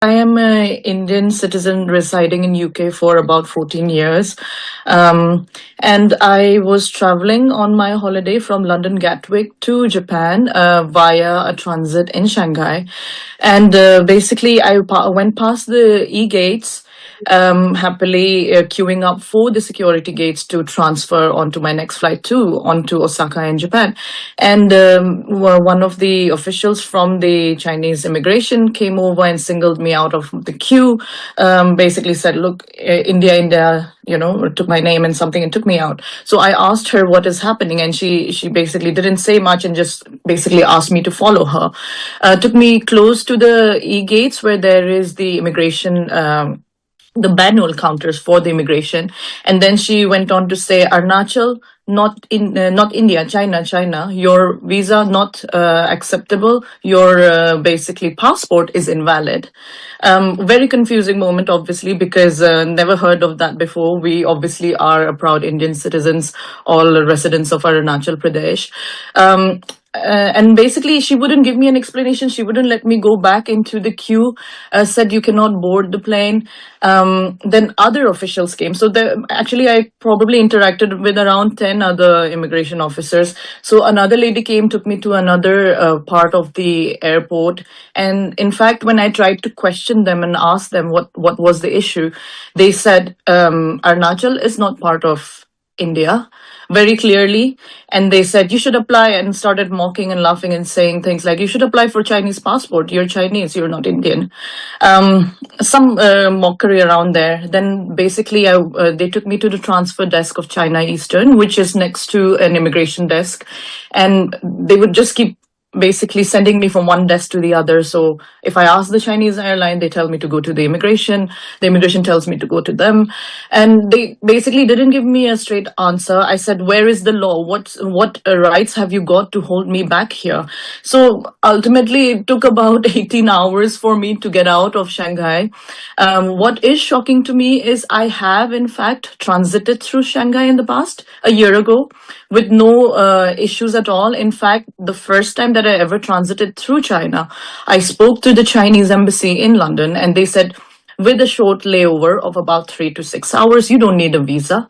I am an Indian citizen residing in UK for about 14 years. And I was traveling on my holiday from London Gatwick to Japan via a transit in Shanghai. And basically, went past the e-gates, happily queuing up for the security gates to transfer onto my next flight onto Osaka in Japan. And one of the officials from the Chinese immigration came over and singled me out of the queue. Basically said, "Look, India, took my name and something and took me out." So I asked her what is happening, and she basically didn't say much and just basically asked me to follow her. Took me close to the e gates where there is the immigration. The manual counters for the immigration, and then she went on to say, "Arunachal, not India, China. Your visa not acceptable. Your basically passport is invalid." Very confusing moment, obviously, because never heard of that before. We obviously are a proud Indian citizens, all residents of Arunachal Pradesh. And basically, she wouldn't give me an explanation. She wouldn't let me go back into the queue. Said you cannot board the plane. Then other officials came. So actually, I probably interacted with around 10 other immigration officers. So another lady came, took me to another part of the airport. And in fact, when I tried to question them and ask them what was the issue, they said Arunachal is not part of India, very clearly. And they said, "You should apply," and started mocking and laughing and saying things like, "You should apply for Chinese passport. You're Chinese, you're not Indian." Some mockery around there. Then basically, they took me to the transfer desk of China Eastern, which is next to an immigration desk. And they would just keep basically sending me from one desk to the other. So if I ask the Chinese airline, they tell me to go to the immigration tells me to go to them. And they basically didn't give me a straight answer. I said, "Where is the law? What rights have you got to hold me back here?" So ultimately, it took about 18 hours for me to get out of Shanghai. What is shocking to me is I have, in fact, transited through Shanghai in the past, a year ago, with no issues at all. In fact, the first time that I ever transited through China, I spoke to the Chinese embassy in London, and they said, with a short layover of about 3 to 6 hours, you don't need a visa.